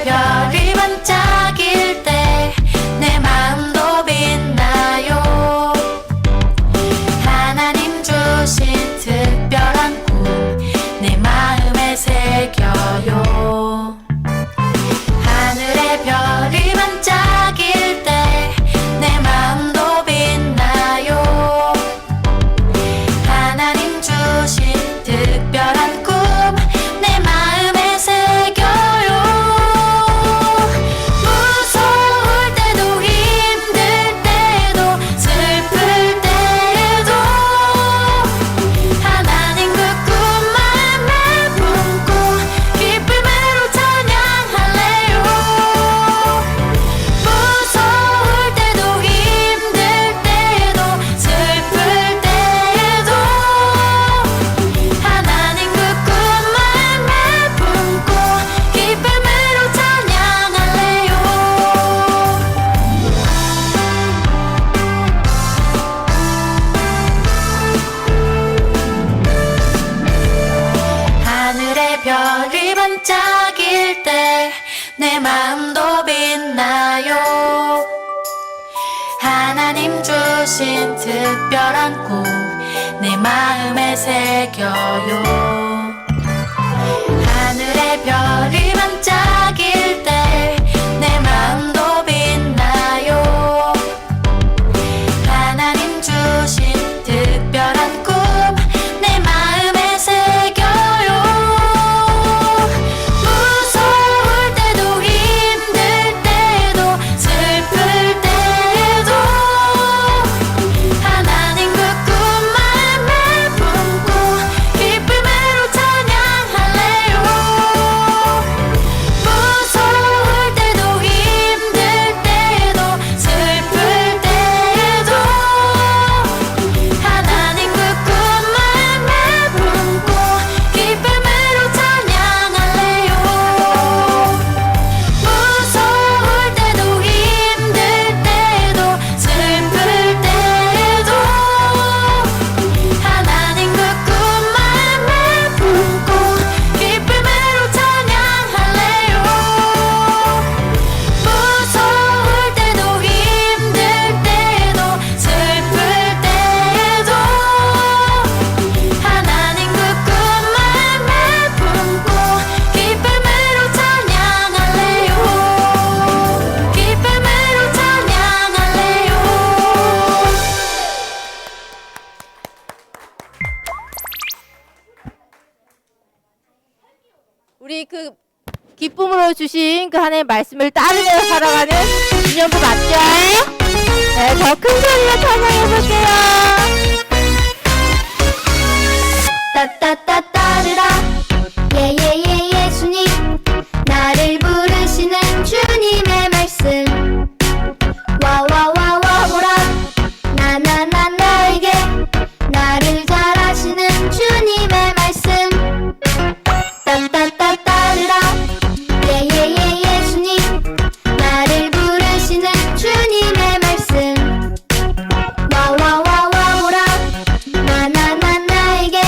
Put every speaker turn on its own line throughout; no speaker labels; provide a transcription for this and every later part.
별이 반짝일 때 내 마음도 빛나요. 하나님 주신 특별한 꿈 내 마음에 새겨요. 하늘의 별이 반짝일 때 내 마음도 빛나요. 하나님 주신 특별한 꿈 내 마음에 새겨요. 무서울 때도 힘들 때도 슬플 때도 하나님 그 꿈 마음에 품고 기쁨으로 찬양할래요. 무서울 때도 힘들 때도 슬플 때도 하나님 그 꿈 마음에 품고 기쁨으로 찬양할래요. 무서울 때도 힘들 때도 슬플 때도 하나님 그 꿈 마음에 품고 기쁨으로 찬양할래요. 무서울 때도 힘들 때도 슬플 때도 하나님 그 꿈 마음에 품고 기쁨으로 찬양할래요. 기쁨으로 찬양할래요.
우리 그 기쁨으로 주신 그 하나님의 말씀을 따르며 살아가는 기념부 맞죠? 네, 더 큰 소리로 찬양해 볼게요.
따따따따르라 예예예 예수님 나를 부르시는 주님의 말씀 와와와와 보라 나나나 나에게 나를 잘하시는 주님의 말씀 따따따따르라 예예예 예수님 나를 부르시는 주님의 말씀 와와와와 보라 나나나 나에게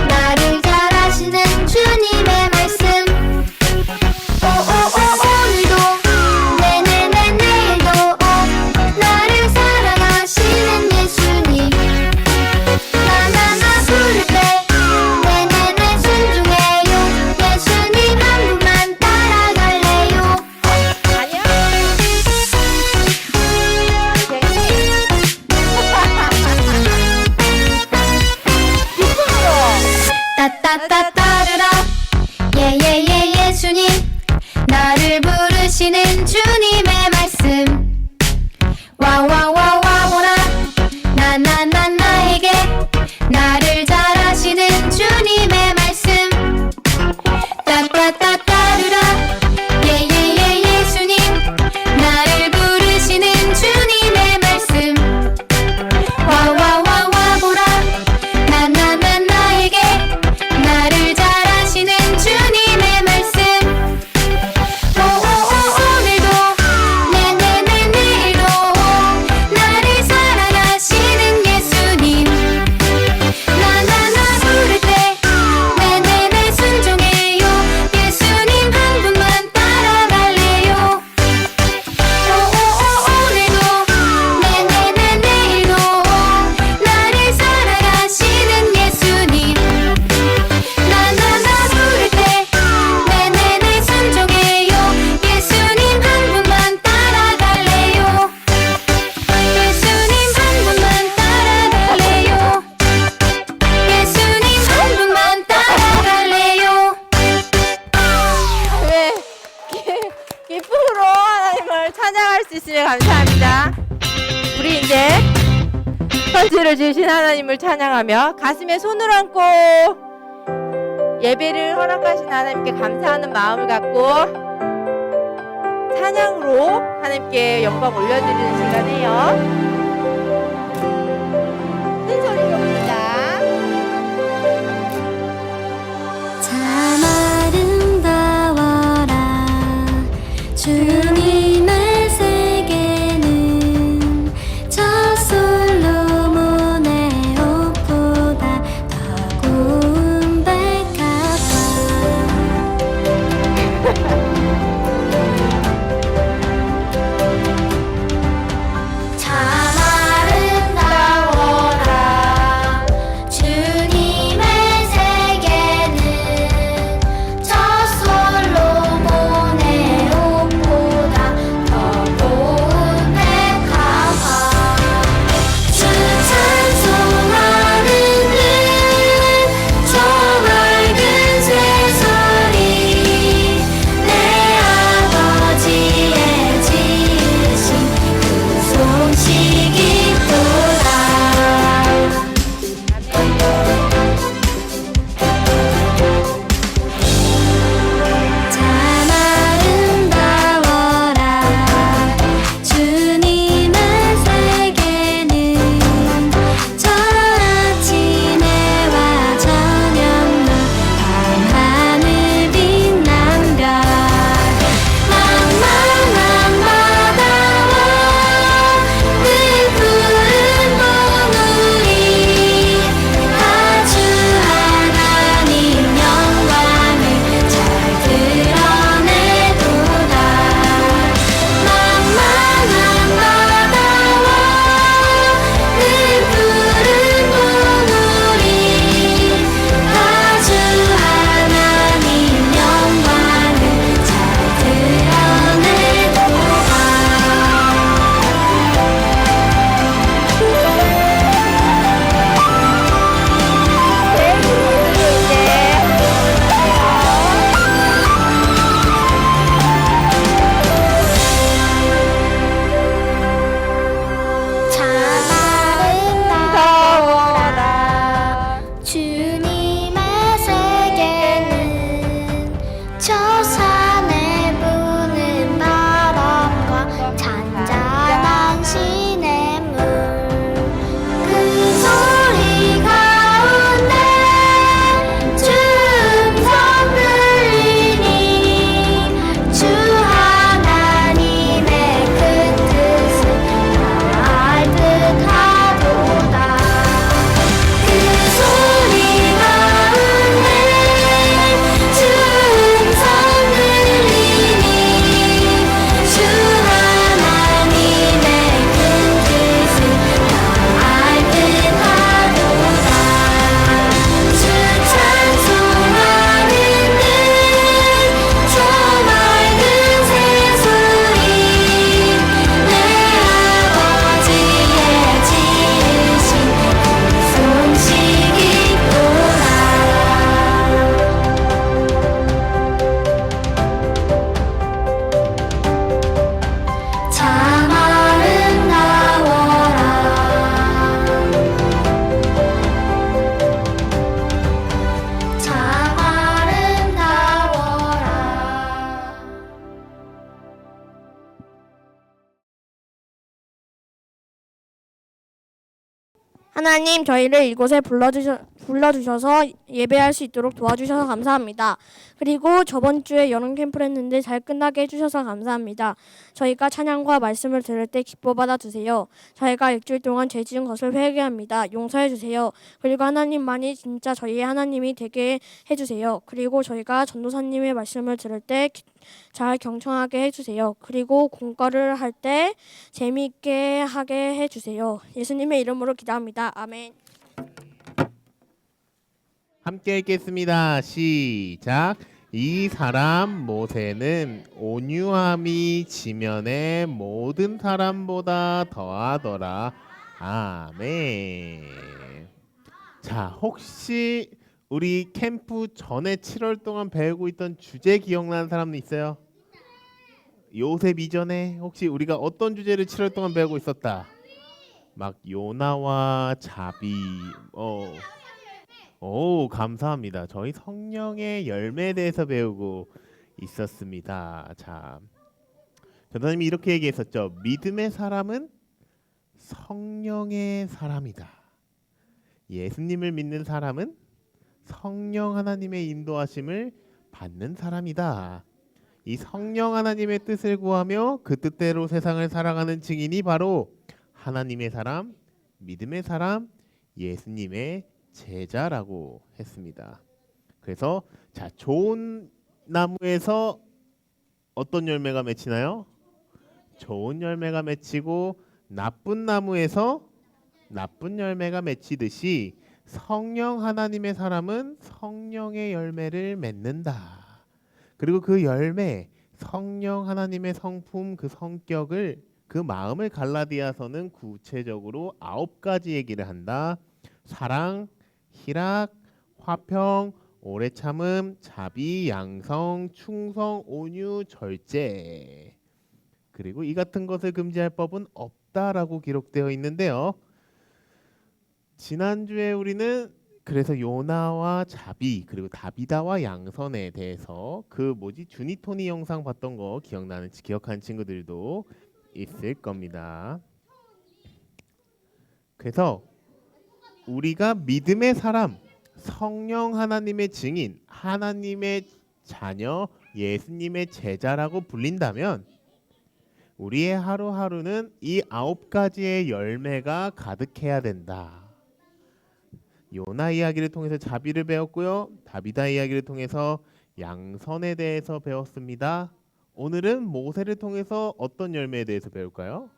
나를 잘하시는 주님의 말씀 오오오 오늘도 네네네 내일도 나를 사랑하시는 예수님 나나나 부를 때 네네네 순종해요. 예수님 한 분만 따라갈래요.
아니요. 기쁨으로.
따따따따르라 예예예 예수님 나를 부르시는 주님의 말씀 와와와와 보라 나나나 나에게 나를 잘하시는 주님의 말씀 따따따따르라 예예예 예수님 나를 부르시는 주님의 말씀 와와와와 보라 나나나 나에게 나를 잘하시는 주님의 말씀
수 있으면 감사합니다. 우리 이제 편지를 주신 하나님을 찬양하며 가슴에 손을 얹고 예배를 허락하신 하나님께 감사하는 마음을 갖고 찬양으로 하나님께 영광 올려드리는 시간이에요. 큰 소리로 부르자.
참 아름다워라 주님의 세계는 저 솔로몬의 옷보다 더 고운 백합화 참 아름다워라 주님의 세계는 저 솔로몬의 옷보다 더 고운 백합화 주 찬송하는 저 맑은 새소리 내 아버지의 지으신 그 솜씨기쁘다 참 아름다워라 주님의 세계는 저 아침 해와 저녁 밤하늘 빛난 별 낭만한 바다와 늘 푸른 봉우리 아주 하나님 영광을 잘 드러내도다 낭만한 바다와 늘 푸른 봉우리 아주 하나님 영광을 잘 드러내도다 참 아름다워라 주님의 세계는 저 산에 부는 바람과 잔잔한 시냇물 그 소리 가운데 주 음성 들리니 주 하나님의 큰 뜻을 다 알 듯하도다 그 소리 가운데 주 음성 들리니 주 하나님의 큰 뜻을 다 알 듯하도다 주 찬송하는 저 맑은 새소리 내 아버지의 지으신 그 솜씨기쁘다 참 아름다워라 참 아름다워라
하나님, 저희를 이곳에 불러주셔서 예배할 수 있도록 도와주셔서 감사합니다. 그리고 저번 주에 여름 캠프를 했는데 잘 끝나게 해주셔서 감사합니다. 저희가 찬양과 말씀을 들을 때 기뻐 받아주세요. 저희가 일주일 동안 죄 지은 것을 회개합니다. 용서해 주세요. 그리고 하나님만이 진짜 저희의 하나님이 되게 해주세요. 그리고 저희가 전도사님의 말씀을 들을 때 잘 경청하게 해주세요. 그리고 공과를 할 때 재미있게 하게 해주세요. 예수님의 이름으로 기도합니다. 아멘.
함께 읽겠습니다. 시작. 이 사람 모세는 온유함이 지면의 모든 사람보다 더하더라. 아멘. 자, 혹시 우리 캠프 전에 7월 동안 배우고 있던 주제 기억나는 사람 있어요? 요셉 이전에 혹시 우리가 어떤 주제를 7월 동안 배우고 있었다? 막 요나와 자비. 오, 감사합니다. 저희 성령의 열매에 대해서 배우고 있었습니다. 자, 전도사님이 이렇게 얘기했었죠. 믿음의 사람은 성령의 사람이다. 예수님을 믿는 사람은 성령 하나님의 인도하심을 받는 사람이다. 이 성령 하나님의 뜻을 구하며 그 뜻대로 세상을 살아가는 증인이 바로 하나님의 사람, 믿음의 사람, 예수님의 제자라고 했습니다. 그래서 자, 좋은 나무에서 어떤 열매가 맺히나요? 좋은 열매가 맺히고 나쁜 나무에서 나쁜 열매가 맺히듯이 성령 하나님의 사람은 성령의 열매를 맺는다. 그리고 그 열매, 성령 하나님의 성품, 그 성격을, 그 마음을 갈라디아서는 구체적으로 9가지 얘기를 한다. 사랑, 희락, 화평, 오래 참음, 자비, 양성, 충성, 온유, 절제. 그리고 이 같은 것을 금지할 법은 없다라고 기록되어 있는데요. 지난주에 우리는 그래서 요나와 자비 그리고 다비다와 양선에 대해서 그 주니토니 영상 봤던 거 기억한 친구들도 있을 겁니다. 그래서 우리가 믿음의 사람, 성령 하나님의 증인, 하나님의 자녀, 예수님의 제자라고 불린다면 우리의 하루하루는 이 9가지의 열매가 가득해야 된다. 요나 이야기를 통해서 자비를 배웠고요. 다비다 이야기를 통해서 양선에 대해서 배웠습니다. 오늘은 모세를 통해서 어떤 열매에 대해서 배울까요?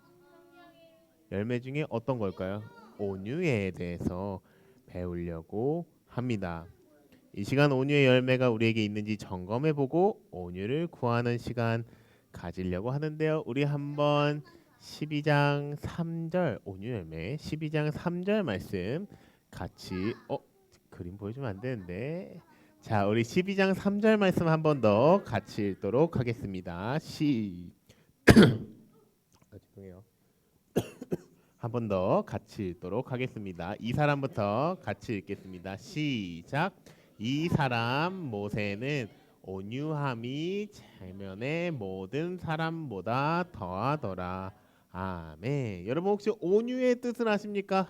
열매 중에 어떤 걸까요? 온유에 대해서 배우려고 합니다. 이 시간 온유의 열매가 우리에게 있는지 점검해보고 온유를 구하는 시간 가지려고 하는데요. 우리 한번 12장 3절 온유 열매 12장 3절 말씀 같이 그림 보여주면 안 되는데 자 우리 12장 3절 말씀 한 번 더 같이 읽도록 하겠습니다. 죄송해요. 한 번 더 같이 읽도록 하겠습니다. 이 사람부터 같이 읽겠습니다. 시작. 이 사람 모세는 온유함이 체면의 모든 사람보다 더하더라. 아멘. 여러분 혹시 온유의 뜻을 아십니까?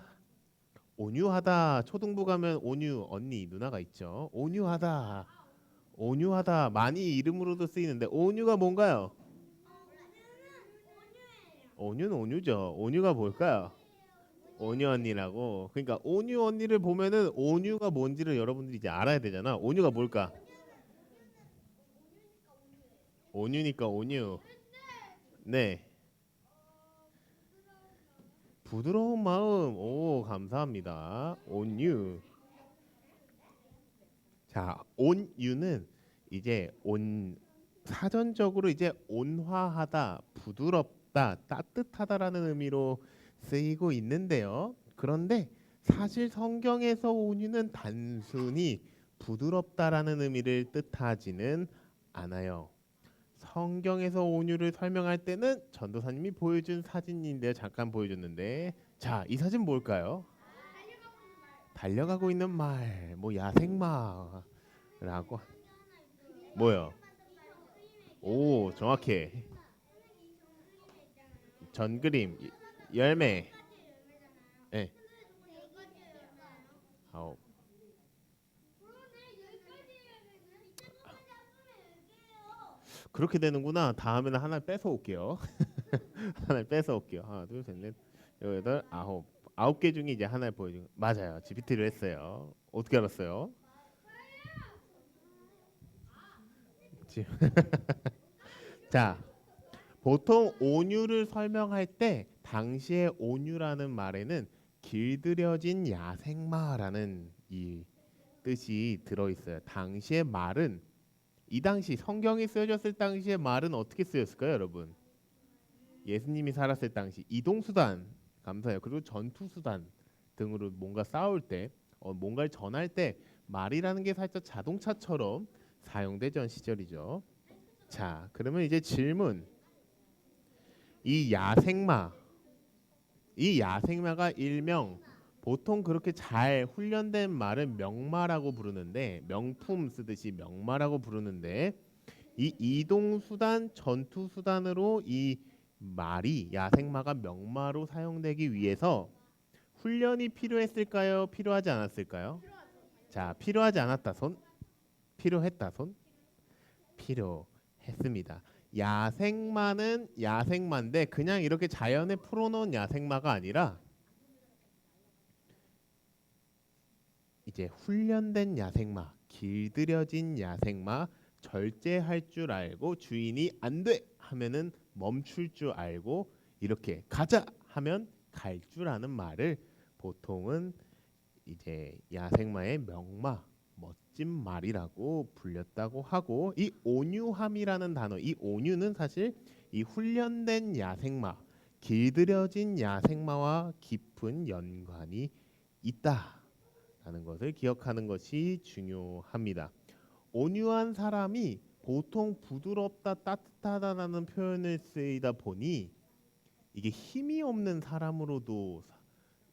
온유하다. 초등부 가면 온유 언니 누나가 있죠. 온유하다. 온유하다. 많이 이름으로도 쓰이는데 온유가 뭔가요? 온유는 온유죠. 온유가 뭘까요? 온유 언니라고. 그러니까 온유 언니를 보면은 온유가 뭔지를 여러분들이 이제 알아야 되잖아. 온유가 뭘까? 온유니까 온유. 네. 부드러운 마음. 오, 감사합니다. 온유. 자, 온유는 이제 사전적으로 이제 온화하다, 부드럽다, 따뜻하다라는 의미로 쓰이고 있는데요. 그런데 사실 성경에서 온유는 단순히 부드럽다라는 의미를 뜻하지는 않아요. 성경에서 온유를 설명할 때는 전도사님이 보여준 사진인데요. 잠깐 보여줬는데 자, 이 사진 뭘까요? 달려가고 있는 말, 뭐 야생마라고 뭐요? 오, 정확해. 전그림, 열매. 네. 아홉. 그렇게 되는구나. 다음에는 하나 뺏어 올게요. 하나 뺏어 올게요. 하나, 둘, 셋, 넷, 여덟, 아홉. 9개 중에 이제 하나를 보여준. 맞아요. GPT를 했어요. 어떻게 알았어요? 자, 보통 온유를 설명할 때 당시의 온유라는 말에는 길들여진 야생마라는 이 뜻이 들어 있어요. 당시의 말은 이 당시 성경이 쓰여졌을 당시의 말은 어떻게 쓰였을까요, 여러분? 예수님이 살았을 당시 이동수단, 감사해요. 그리고 전투수단 등으로 뭔가 싸울 때, 뭔가를 전할 때 말이라는 게 살짝 자동차처럼 사용되던 시절이죠. 자, 그러면 이제 질문. 이 야생마, 이 야생마가 일명 보통 그렇게 잘 훈련된 말은 명마라고 부르는데, 명품 쓰듯이 명마라고 부르는데, 이 이동 수단, 전투 수단으로 이 말이 야생마가 명마로 사용되기 위해서 훈련이 필요했을까요? 필요하지 않았을까요? 자, 필요하지 않았다 손, 필요했다 손, 필요했습니다. 야생마는 야생마인데 그냥 이렇게 자연에 풀어놓은 야생마가 아니라 이제 훈련된 야생마, 길들여진 야생마, 절제할 줄 알고 주인이 안 돼 하면은 멈출 줄 알고 이렇게 가자 하면 갈 줄 아는 말을 보통은 이제 야생마의 명마, 멋진 말이라고 불렸다고 하고, 이 온유함이라는 단어, 이 온유는 사실 이 훈련된 야생마, 길들여진 야생마와 깊은 연관이 있다라는 것을 기억하는 것이 중요합니다. 온유한 사람이 보통 부드럽다, 따뜻하다라는 표현을 쓰이다 보니 이게 힘이 없는 사람으로도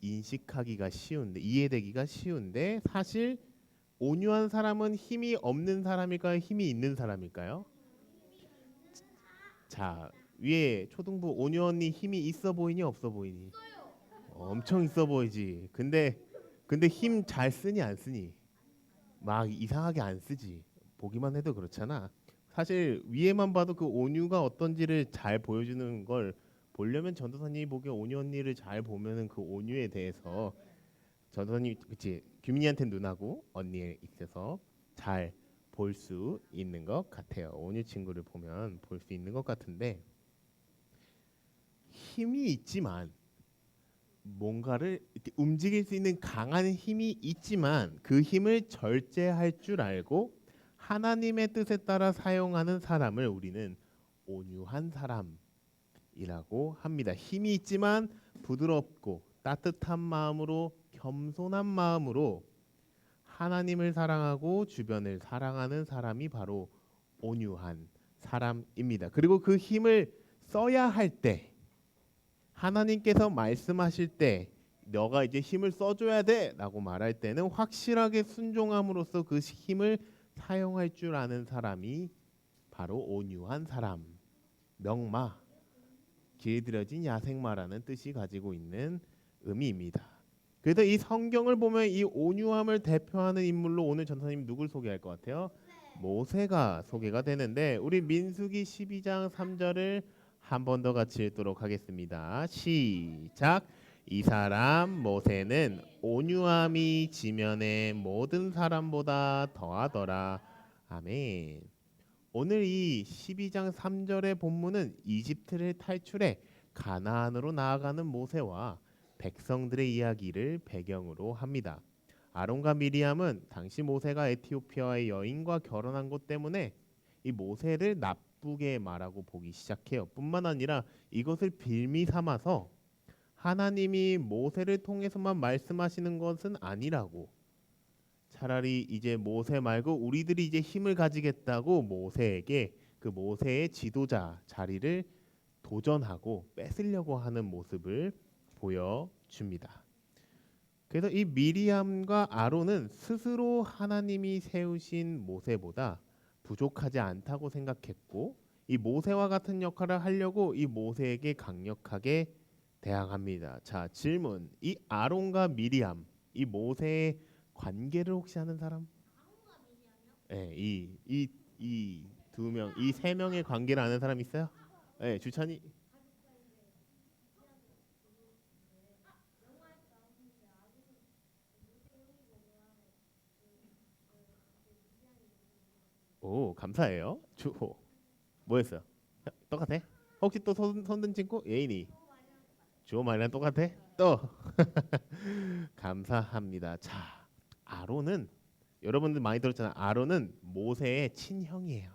인식하기가 쉬운데, 이해되기가 쉬운데, 사실 온유한 사람은 힘이 없는 사람일까요? 힘이 있는 사람일까요? 자, 위에 초등부 온유 언니 힘이 있어 보이니 없어 보이니? 엄청 있어 보이지. 근데 힘 잘 쓰니 안 쓰니? 막 이상하게 안 쓰지. 보기만 해도 그렇잖아. 사실 위에만 봐도 그 온유가 어떤지를 잘 보여주는 걸 보려면 전도사님이 보기에 온유 언니를 잘 보면은 그 온유에 대해서 전도사님, 그치, 규민이한테 누나고 언니에 있어서 잘 볼 수 있는 것 같아요. 온유 친구를 보면 볼 수 있는 것 같은데, 힘이 있지만 뭔가를 이렇게 움직일 수 있는 강한 힘이 있지만 그 힘을 절제할 줄 알고 하나님의 뜻에 따라 사용하는 사람을 우리는 온유한 사람이라고 합니다. 힘이 있지만 부드럽고 따뜻한 마음으로, 겸손한 마음으로 하나님을 사랑하고 주변을 사랑하는 사람이 바로 온유한 사람입니다. 그리고 그 힘을 써야 할 때, 하나님께서 말씀하실 때 너가 이제 힘을 써줘야 돼 라고 말할 때는 확실하게 순종함으로써 그 힘을 사용할 줄 아는 사람이 바로 온유한 사람, 명마, 길들여진 야생마라는 뜻이 가지고 있는 의미입니다. 그래서 이 성경을 보면 이 온유함을 대표하는 인물로 오늘 전사님 누굴 소개할 것 같아요? 모세가 소개가 되는데, 우리 민수기 12장 3절을 한 번 더 같이 읽도록 하겠습니다. 시작. 이 사람 모세는 온유함이 지면의 모든 사람보다 더하더라. 아멘. 오늘 이 12장 3절의 본문은 이집트를 탈출해 가나안으로 나아가는 모세와 백성들의 이야기를 배경으로 합니다. 아론과 미리암은 당시 모세가 에티오피아의 여인과 결혼한 것 때문에 이 모세를 나쁘게 말하고 보기 시작해요. 뿐만 아니라 이것을 빌미 삼아서 하나님이 모세를 통해서만 말씀하시는 것은 아니라고, 차라리 이제 모세 말고 우리들이 이제 힘을 가지겠다고 모세에게 그 모세의 지도자 자리를 도전하고 뺏으려고 하는 모습을 보여줍니다. 그래서 이 미리암과 아론은 스스로 하나님이 세우신 모세보다 부족하지 않다고 생각했고, 이 모세와 같은 역할을 하려고 이 모세에게 강력하게 대항합니다. 자, 질문. 이 아론과 미리암, 이 모세의 관계를 혹시 아는 사람? 네, 이 두 명, 이 세 명의 관계를 아는 사람 있어요? 네, 주찬이. 오, 감사해요. 주호. 뭐였어요? 똑같아? 혹시 또 손든 친구? 예인이. 주호 말이랑 똑같아? 또. 감사합니다. 자, 아론은 여러분들 많이 들었잖아요. 아론은 모세의 친형이에요.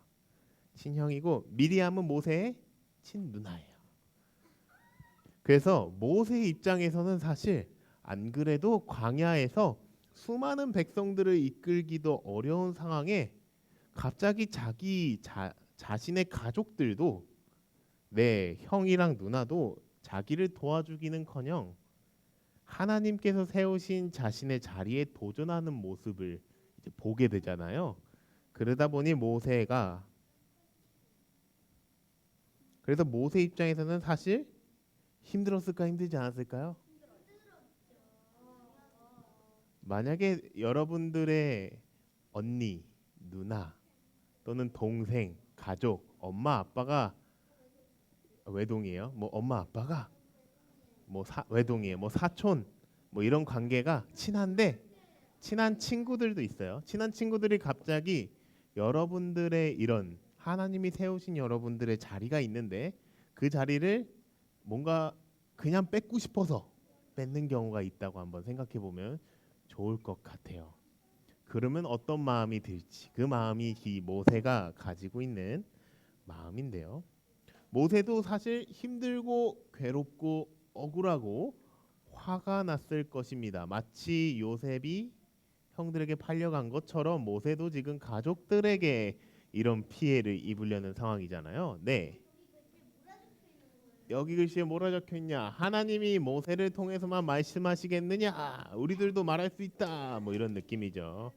친형이고 미리암은 모세의 친누나예요. 그래서 모세의 입장에서는 사실 안 그래도 광야에서 수많은 백성들을 이끌기도 어려운 상황에 갑자기 자기 자신의 가족들도 내 형이랑 누나도 자기를 도와주기는커녕 하나님께서 세우신 자신의 자리에 도전하는 모습을 이제 보게 되잖아요. 그러다 보니 그래서 모세 입장에서는 사실 힘들었을까 힘들지 않았을까요? 만약에 여러분들의 언니, 누나 또는 동생, 가족, 엄마 아빠가 외동이에요. 뭐 엄마 아빠가 외동이에요. 뭐 사촌 뭐 이런 관계가 친한데 친한 친구들도 있어요. 친한 친구들이 갑자기 여러분들의 이런 하나님이 세우신 여러분들의 자리가 있는데 그 자리를 뭔가 그냥 뺏고 싶어서 뺏는 경우가 있다고 한번 생각해 보면 좋을 것 같아요. 그러면 어떤 마음이 들지? 그 마음이 이 모세가 가지고 있는 마음인데요. 모세도 사실 힘들고 괴롭고 억울하고 화가 났을 것입니다. 마치 요셉이 형들에게 팔려간 것처럼 모세도 지금 가족들에게 이런 피해를 입으려는 상황이잖아요. 네. 여기 글씨에 뭐라 적혀 있냐? 하나님이 모세를 통해서만 말씀하시겠느냐? 우리들도 말할 수 있다. 뭐 이런 느낌이죠.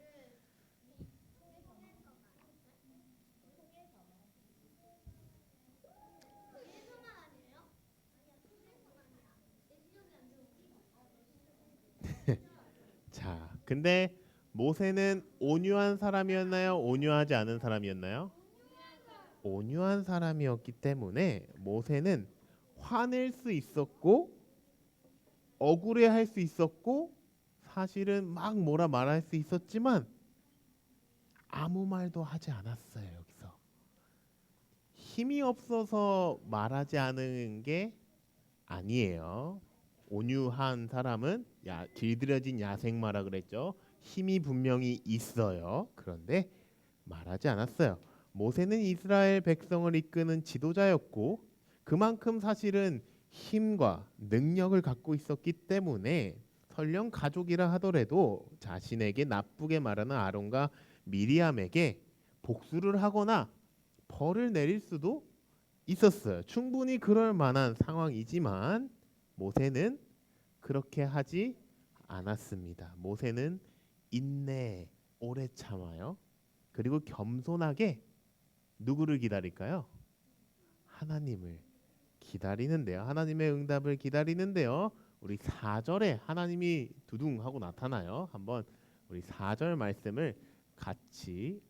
자, 근데 모세는 온유한 사람이었나요? 온유하지 않은 사람이었나요? 온유한 사람이었기 때문에 모세는 화낼 수 있었고 억울해할 수 있었고 사실은 막 뭐라 말할 수 있었지만 아무 말도 하지 않았어요. 여기서 힘이 없어서 말하지 않은 게 아니에요. 온유한 사람은 길들여진 야생마라 그랬죠. 힘이 분명히 있어요. 그런데 말하지 않았어요. 모세는 이스라엘 백성을 이끄는 지도자였고 그만큼 사실은 힘과 능력을 갖고 있었기 때문에 설령 가족이라 하더라도 자신에게 나쁘게 말하는 아론과 미리암에게 복수를 하거나 벌을 내릴 수도 있었어요. 충분히 그럴 만한 상황이지만 모세는 그렇게 하지 않았습니다. 모세는 인내, 오래 참아요. 그리고 겸손하게 누구를 기다릴까요? 하나님을 기다리는데요. 하나님의 응답을 기다리는데요. 우리 4절에 하나님이 두둥하고 나타나요. 한번 우리 4절 말씀을 같이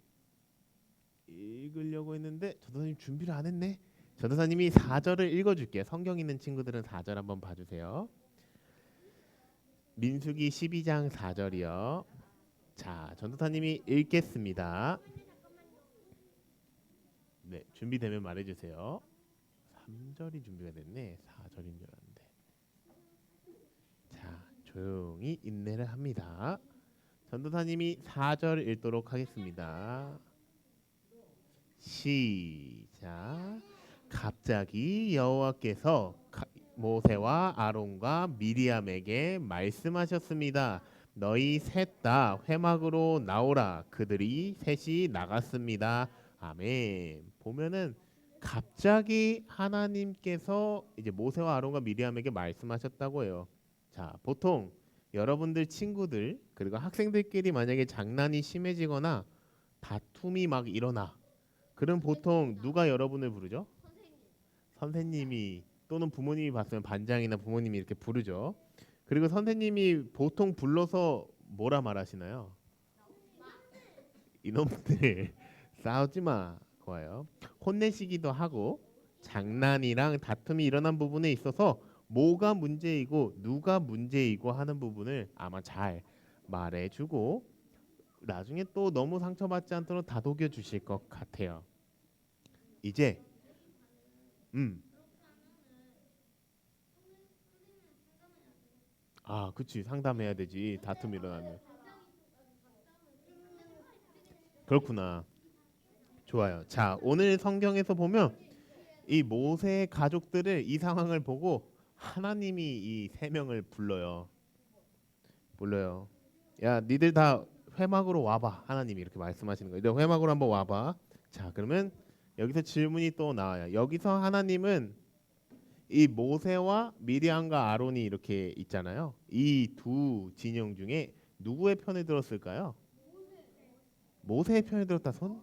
읽으려고 했는데 전도사님 준비를 안 했네. 전도사님이 4절을 읽어줄게요. 성경 있는 친구들은 4절 한번 봐주세요. 민수기 12장 4절이요. 자, 전도사님이 읽겠습니다. 네, 준비되면 말해주세요. 3절이 준비가 됐네. 4절인 줄 알았는데. 자, 조용히 인내를 합니다. 전도사님이 4절 읽도록 하겠습니다. 시작. 갑자기 여호와께서 모세와 아론과 미리암에게 말씀하셨습니다. 너희 셋 다 회막으로 나오라. 그들이 셋이 나갔습니다. 아멘. 보면은 갑자기 하나님께서 이제 모세와 아론과 미리암에게 말씀하셨다고 해요. 자, 보통 여러분들 친구들 그리고 학생들끼리 만약에 장난이 심해지거나 다툼이 막 일어나. 그럼 보통 누가 여러분을 부르죠? 선생님이 또는 부모님이 봤으면 반장이나 부모님이 이렇게 부르죠. 그리고 선생님이 보통 불러서 뭐라 말하시나요? 이놈들 싸우지 마. 좋아요. 혼내시기도 하고 장난이랑 다툼이 일어난 부분에 있어서 뭐가 문제이고 누가 문제이고 하는 부분을 아마 잘 말해주고 나중에 또 너무 상처받지 않도록 다독여 주실 것 같아요. 이제 그치, 상담해야 되지. 다툼 일어나면. 그렇구나. 좋아요. 자, 오늘 성경에서 보면 이 모세의 가족들을 이 상황을 보고 하나님이 이 세 명을 불러요. 야, 니들 다 회막으로 와봐. 하나님이 이렇게 말씀하시는 거예요. 너희 회막으로 한번 와봐. 자, 그러면 여기서 질문이 또 나와요. 여기서 하나님은 이 모세와 미리암과 아론이 이렇게 있잖아요. 이 두 진영 중에 누구의 편에 들었을까요? 모세의 편에 들었다 손.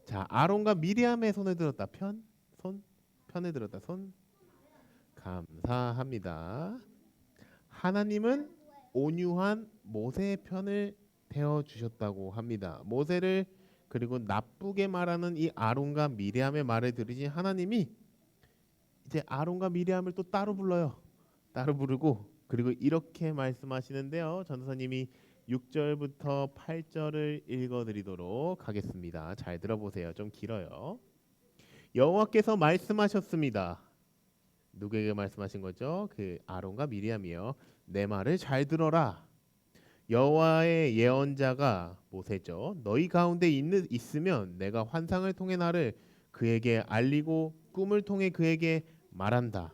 자, 아론과 미리암의 손에 들었다 편. 손. 편에 들었다 손. 감사합니다. 하나님은 온유한 모세의 편을 대어 주셨다고 합니다. 모세를 그리고 나쁘게 말하는 이 아론과 미리암의 말을 들으신 하나님이 이제 아론과 미리암을 또 따로 불러요. 따로 부르고 그리고 이렇게 말씀하시는데요. 전도사님이 6절부터 8절을 읽어드리도록 하겠습니다. 잘 들어보세요. 좀 길어요. 여호와께서 말씀하셨습니다. 누구에게 말씀하신 거죠? 그 아론과 미리암이요. 내 말을 잘 들어라. 여호와의 예언자가 모세죠. 너희 가운데 있으면 내가 환상을 통해 나를 그에게 알리고 꿈을 통해 그에게 말한다.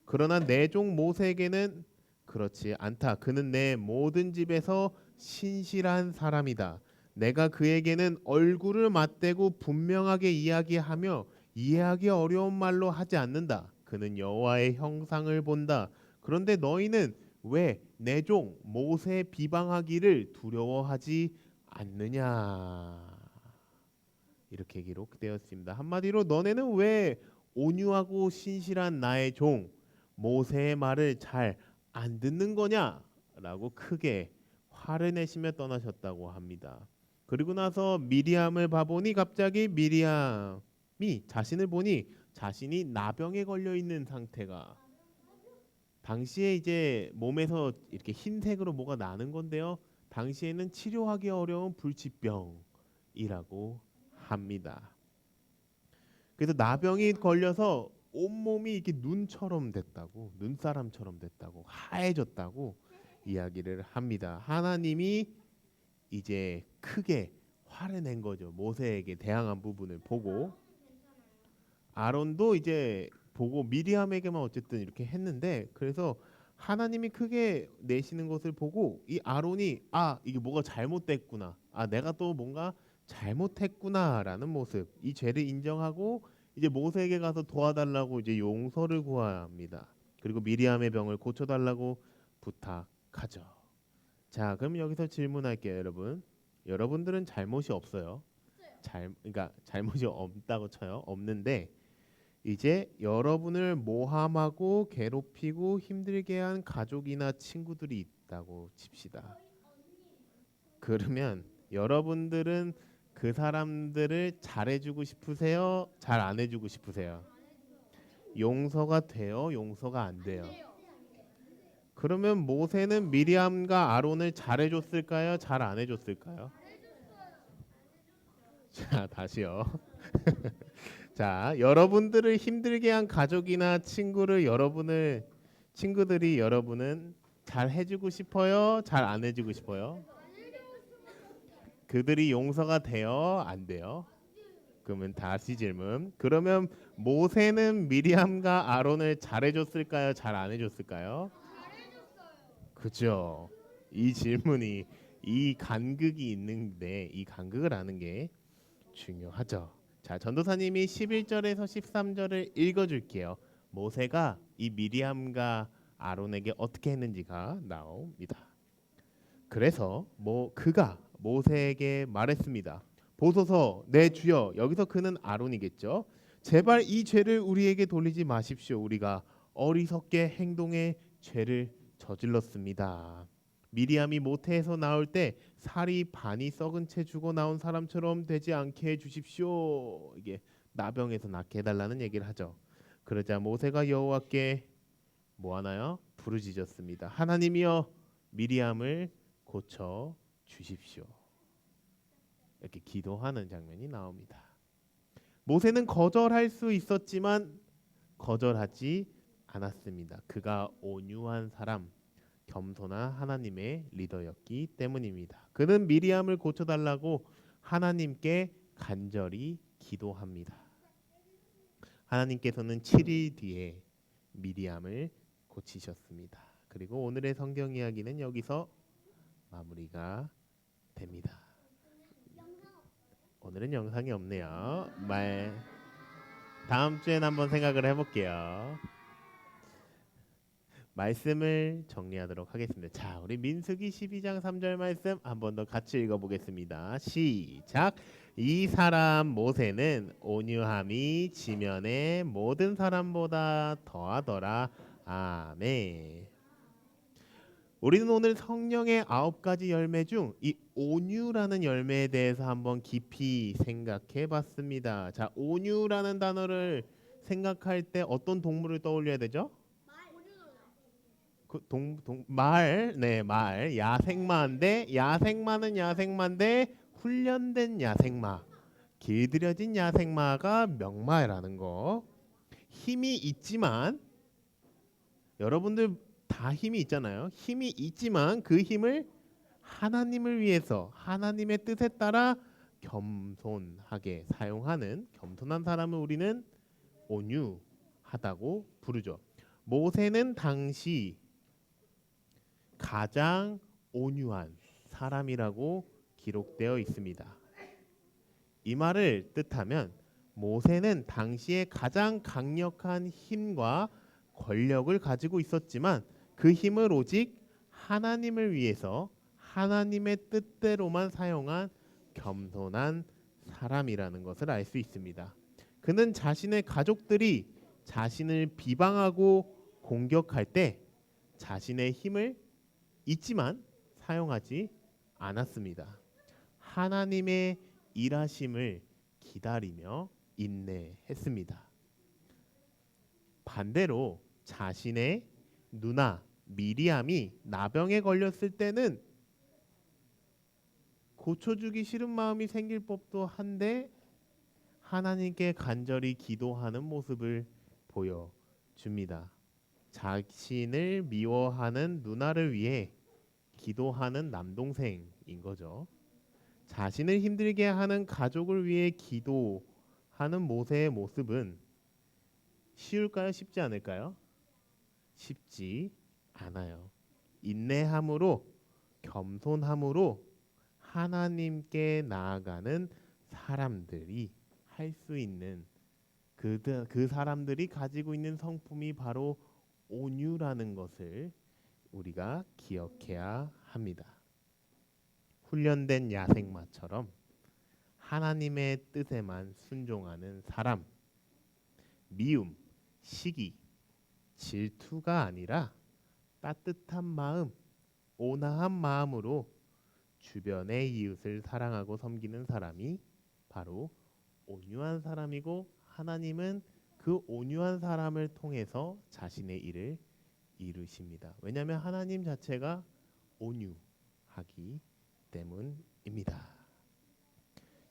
그러나 내 종 모세에게는 그렇지 않다. 그는 내 모든 집에서 신실한 사람이다. 내가 그에게는 얼굴을 맞대고 분명하게 이야기하며 이해하기 어려운 말로 하지 않는다. 그는 여호와의 형상을 본다. 그런데 너희는 왜 내 종 모세 비방하기를 두려워하지 않느냐. 이렇게 기록되었습니다. 한마디로 너네는 왜 온유하고 신실한 나의 종 모세의 말을 잘 안 듣는 거냐라고 크게 화를 내시며 떠나셨다고 합니다. 그리고 나서 미리암을 봐보니 갑자기 미리암이 자신을 보니 자신이 나병에 걸려 있는 상태가 당시에 이제 몸에서 이렇게 흰색으로 뭐가 나는 건데요. 당시에는 치료하기 어려운 불치병이라고 합니다. 그래서 나병이 걸려서 온몸이 이렇게 눈처럼 됐다고, 눈사람처럼 됐다고, 하얘졌다고 이야기를 합니다. 하나님이 이제 크게 화를 낸 거죠. 모세에게 대항한 부분을 보고 아론도 이제 보고 미리암에게만 어쨌든 이렇게 했는데 그래서 하나님이 크게 내시는 것을 보고 이 아론이 이게 뭐가 잘못됐구나. 내가 또 뭔가 잘못했구나라는 모습. 이 죄를 인정하고 이제 모세에게 가서 도와달라고 이제 용서를 구합니다. 그리고 미리암의 병을 고쳐달라고 부탁하죠. 자, 그럼 여기서 질문할게요, 여러분. 여러분들은 잘못이 없어요. 그러니까 잘못이 없다고 쳐요. 없는데 이제 여러분을 모함하고 괴롭히고 힘들게 한 가족이나 친구들이 있다고 칩시다. 그러면 여러분들은 그 사람들을 잘해주고 싶으세요? 잘 안 해주고 싶으세요? 용서가 돼요? 용서가 안 돼요? 그러면 모세는 미리암과 아론을 잘해줬을까요? 잘 안 해줬을까요? 자, 다시요. 자, 여러분들을 힘들게 한 가족이나 친구들이 여러분은 잘 해주고 싶어요? 잘 안 해주고 싶어요? 그들이 용서가 돼요? 안 돼요? 그러면 다시 질문. 그러면 모세는 미리암과 아론을 잘해줬을까요? 잘 안 해줬을까요? 그죠? 이 질문이 이 간극이 있는데 이 간극을 아는 게 중요하죠. 자, 전도사님이 11절에서 13절을 읽어줄게요. 모세가 이 미리암과 아론에게 어떻게 했는지가 나옵니다. 그래서 그가 모세에게 말했습니다. 보소서 내 주여. 여기서 그는 아론이겠죠. 제발 이 죄를 우리에게 돌리지 마십시오. 우리가 어리석게 행동해 죄를 저질렀습니다. 미리암이 모태에서 나올 때 살이 반이 썩은 채 죽어 나온 사람처럼 되지 않게 해주십시오. 이게 나병에서 낫게 해달라는 얘기를 하죠. 그러자 모세가 여호와께 뭐 하나요? 부르짖었습니다. 하나님이여 미리암을 고쳐 주십시오. 이렇게 기도하는 장면이 나옵니다. 모세는 거절할 수 있었지만 거절하지 않았습니다. 그가 온유한 사람, 겸손한 하나님의 리더였기 때문입니다. 그는 미리암을 고쳐달라고 하나님께 간절히 기도합니다. 하나님께서는 7일 뒤에 미리암을 고치셨습니다. 그리고 오늘의 성경 이야기는 여기서 마무리가 됩니다. 오늘은 영상이 없네요. 다음 주엔 한번 생각을 해볼게요. 말씀을 정리하도록 하겠습니다. 자, 우리 민수기 12장 3절 말씀 한 번 더 같이 읽어보겠습니다. 시작. 이 사람 모세는 온유함이 지면의 모든 사람보다 더하더라. 아멘. 우리는 오늘 성령의 9가지 열매 중 이 온유라는 열매에 대해서 한번 깊이 생각해 봤습니다. 자, 온유라는 단어를 생각할 때 어떤 동물을 떠올려야 되죠? 말. 야생마인데 야생마는 야생마인데 훈련된 야생마, 길들여진 야생마가 명마라는 거. 힘이 있지만 여러분들 다 힘이 있잖아요. 힘이 있지만 그 힘을 하나님을 위해서 하나님의 뜻에 따라 겸손하게 사용하는 겸손한 사람을 우리는 온유하다고 부르죠. 모세는 당시 가장 온유한 사람이라고 기록되어 있습니다. 이 말을 뜻하면 모세는 당시에 가장 강력한 힘과 권력을 가지고 있었지만 그 힘을 오직 하나님을 위해서 하나님의 뜻대로만 사용한 겸손한 사람이라는 것을 알 수 있습니다. 그는 자신의 가족들이 자신을 비방하고 공격할 때 자신의 힘을 있지만 사용하지 않았습니다. 하나님의 일하심을 기다리며 인내했습니다. 반대로 자신의 누나 미리암이 나병에 걸렸을 때는 고쳐주기 싫은 마음이 생길 법도 한데 하나님께 간절히 기도하는 모습을 보여줍니다. 자신을 미워하는 누나를 위해 기도하는 남동생인 거죠. 자신을 힘들게 하는 가족을 위해 기도하는 모세의 모습은 쉬울까요? 쉽지 않을까요? 쉽지 않아요. 인내함으로 겸손함으로 하나님께 나아가는 사람들이 할 수 있는 그 사람들이 가지고 있는 성품이 바로 온유라는 것을 우리가 기억해야 합니다. 훈련된 야생마처럼 하나님의 뜻에만 순종하는 사람, 미움, 시기, 질투가 아니라 따뜻한 마음, 온화한 마음으로 주변의 이웃을 사랑하고 섬기는 사람이 바로 온유한 사람이고, 하나님은 그 온유한 사람을 통해서 자신의 일을 이루십니다. 왜냐하면 하나님 자체가 온유하기 때문입니다.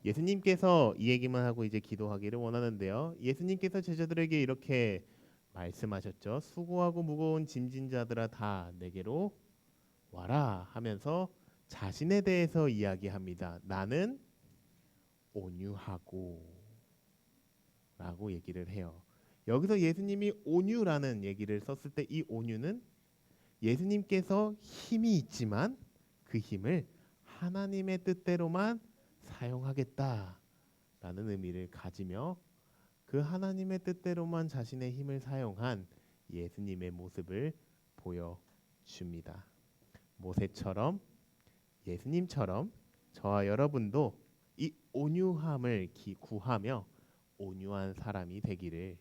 예수님께서 이 얘기만 하고 이제 기도하기를 원하는데요. 예수님께서 제자들에게 이렇게 말씀하셨죠. 수고하고 무거운 짐진 자들아 다 내게로 와라 하면서 자신에 대해서 이야기합니다. 나는 온유하고 라고 얘기를 해요. 여기서 예수님이 온유라는 얘기를 썼을 때 이 온유는 예수님께서 힘이 있지만 그 힘을 하나님의 뜻대로만 사용하겠다라는 의미를 가지며 그 하나님의 뜻대로만 자신의 힘을 사용한 예수님의 모습을 보여줍니다. 모세처럼 예수님처럼 저와 여러분도 이 온유함을 구하며 온유한 사람이 되기를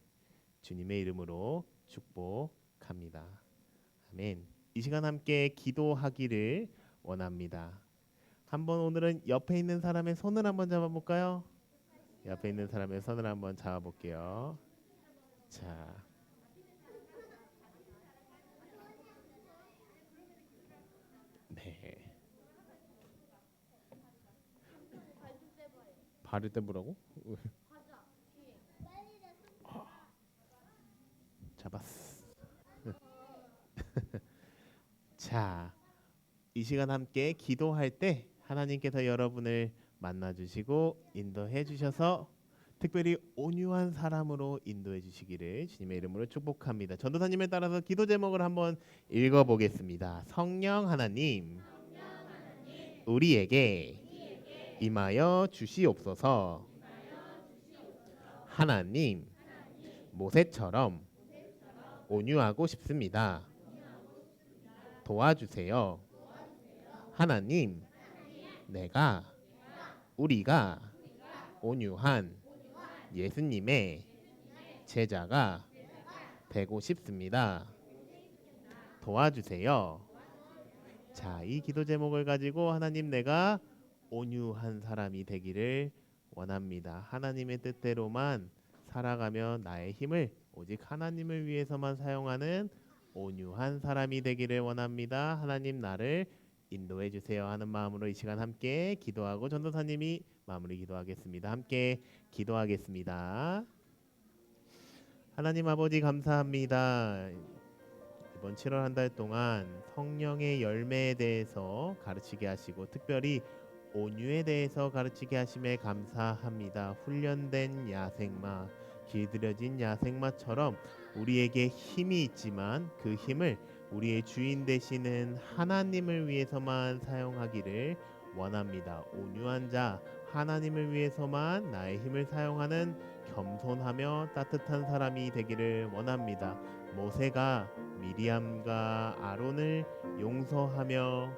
주님의 이름으로 축복합니다. 아멘. 이 시간 함께 기도하기를 원합니다. 한번 오늘은 옆에 있는 사람의 손을 한번 잡아볼까요? 옆에 있는 사람의 손을 한번 잡아볼게요. 자, 네. 발을 떼보라고? 잡았어. 자, 이 시간 함께 기도할 때 하나님께서 여러분을 만나주시고 인도해 주셔서 특별히 온유한 사람으로 인도해 주시기를 주님의 이름으로 축복합니다. 전도사님을 따라서 기도 제목을 한번 읽어보겠습니다. 성령 하나님, 우리에게 임하여 주시옵소서. 하나님, 모세처럼 온유하고 싶습니다. 도와주세요. 하나님, 우리가 온유한 예수님의 제자가 되고 싶습니다. 도와주세요. 자, 이 기도 제목을 가지고 하나님, 내가 온유한 사람이 되기를 원합니다. 하나님의 뜻대로만 살아가며 나의 힘을 오직 하나님을 위해서만 사용하는 온유한 사람이 되기를 원합니다. 하나님, 나를 인도해 주세요 하는 마음으로 이 시간 함께 기도하고 전도사님이 마무리 기도하겠습니다. 함께 기도하겠습니다. 하나님 아버지, 감사합니다. 이번 7월 한 달 동안 성령의 열매에 대해서 가르치게 하시고 특별히 온유에 대해서 가르치게 하심에 감사합니다. 훈련된 야생마, 길들여진 야생마처럼 우리에게 힘이 있지만 그 힘을 우리의 주인 되시는 하나님을 위해서만 사용하기를 원합니다. 온유한 자, 하나님을 위해서만 나의 힘을 사용하는 겸손하며 따뜻한 사람이 되기를 원합니다. 모세가 미리암과 아론을 용서하며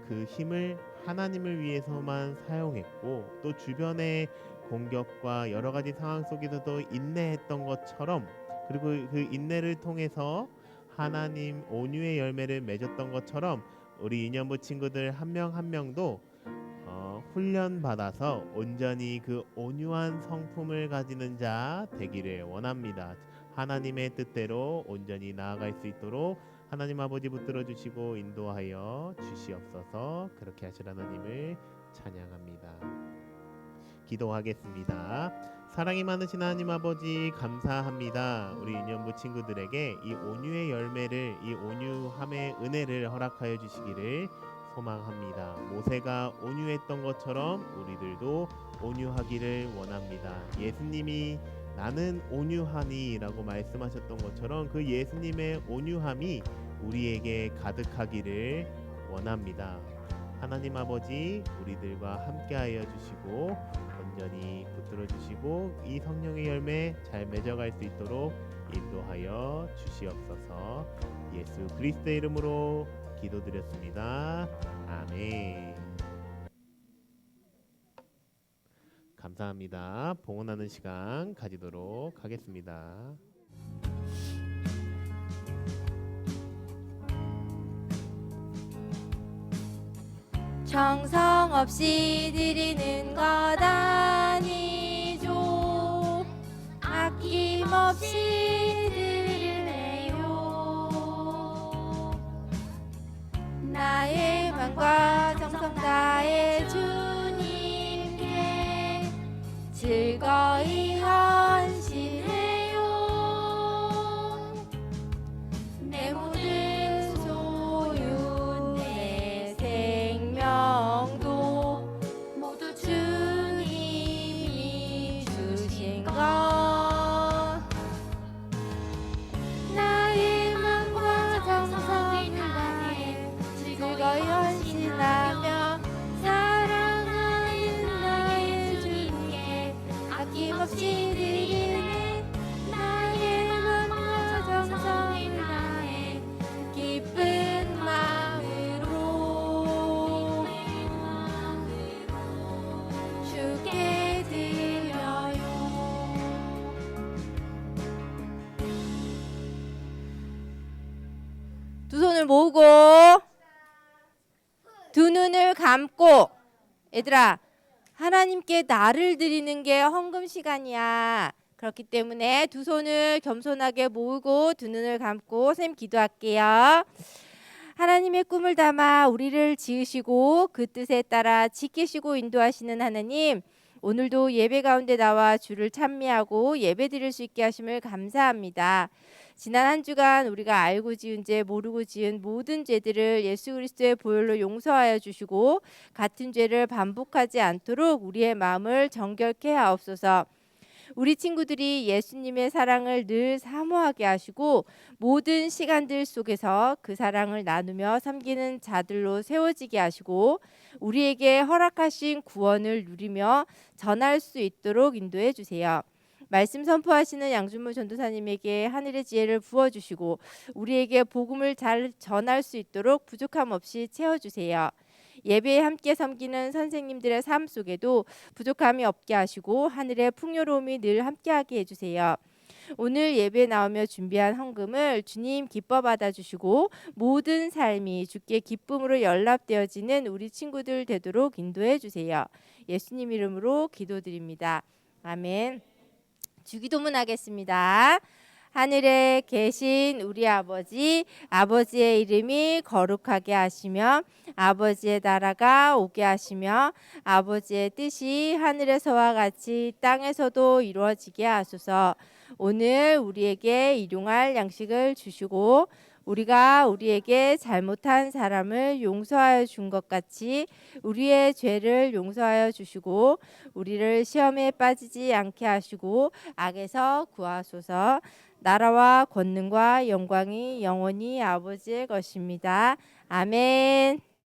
그 힘을 하나님을 위해서만 사용했고 또 주변의 공격과 여러 가지 상황 속에서도 인내했던 것처럼, 그리고 그 인내를 통해서 하나님 온유의 열매를 맺었던 것처럼 우리 인연부 친구들 한 명 한 명도 훈련 받아서 온전히 그 온유한 성품을 가지는 자 되기를 원합니다. 하나님의 뜻대로 온전히 나아갈 수 있도록 하나님 아버지 붙들어 주시고 인도하여 주시옵소서. 그렇게 하실 하나님을 찬양합니다. 기도하겠습니다. 사랑이 많으신 하나님 아버지, 감사합니다. 우리 인연부 친구들에게 이 온유의 열매를, 이 온유함의 은혜를 허락하여 주시기를 소망합니다. 모세가 온유했던 것처럼 우리들도 온유하기를 원합니다. 예수님이 나는 온유하니 라고 말씀하셨던 것처럼 그 예수님의 온유함이 우리에게 가득하기를 원합니다. 하나님 아버지, 우리들과 함께하여 주시고 온전히 붙들어 주시고 이 성령의 열매 잘 맺어갈 수 있도록 인도하여 주시옵소서. 예수 그리스도의 이름으로 기도드렸습니다. 아멘. 감사합니다. 봉헌하는 시간 가지도록 하겠습니다.
정성 없이 드리는 것 아니죠. 아낌없이 드리네요. 나의 마음과 정성 다해 주님께 즐거이 헌신해요. 내 모든 소유, 내 생명도 모두 주님이 주신 것. 나의 마음과 정성을 다해 즐거이 헌신하며 사랑하는 나의 주님께 아낌없이 드리네. 나의 마음과 정성을 다해 기쁜 마음으로 주께 드려요. 두 손을 모으고 두 눈을 감고, 얘들아, 하나님께 나를 드리는 게 헌금 시간이야. 그렇기 때문에 두 손을 겸손하게 모으고 두 눈을 감고 선생님 기도할게요. 하나님의 꿈을 담아 우리를 지으시고 그 뜻에 따라 지키시고 인도하시는 하나님, 오늘도 예배 가운데 나와 주를 찬미하고 예배 드릴 수 있게 하심을 감사합니다. 지난 한 주간 우리가 알고 지은 죄, 모르고 지은 모든 죄들을 예수 그리스도의 보혈로 용서하여 주시고 같은 죄를 반복하지 않도록 우리의 마음을 정결케 하옵소서. 우리 친구들이 예수님의 사랑을 늘 사모하게 하시고 모든 시간들 속에서 그 사랑을 나누며 섬기는 자들로 세워지게 하시고 우리에게 허락하신 구원을 누리며 전할 수 있도록 인도해 주세요. 말씀 선포하시는 양준모 전도사님에게 하늘의 지혜를 부어주시고 우리에게 복음을 잘 전할 수 있도록 부족함 없이 채워주세요. 예배에 함께 섬기는 선생님들의 삶 속에도 부족함이 없게 하시고 하늘의 풍요로움이 늘 함께하게 해주세요. 오늘 예배에 나오며 준비한 헌금을 주님 기뻐 받아주시고 모든 삶이 주께 기쁨으로 연락되어지는 우리 친구들 되도록 인도해 주세요. 예수님 이름으로 기도드립니다. 아멘. 주기도문 하겠습니다. 하늘에 계신 우리 아버지, 아버지의 이름이 거룩하게 하시며 아버지의 나라가 오게 하시며 아버지의 뜻이 하늘에서와 같이 땅에서도 이루어지게 하소서. 오늘 우리에게 일용할 양식을 주시고 우리가 우리에게 잘못한 사람을 용서하여 준 것 같이 우리의 죄를 용서하여 주시고 우리를 시험에 빠지지 않게 하시고 악에서 구하소서. 나라와 권능과 영광이 영원히 아버지의 것입니다. 아멘.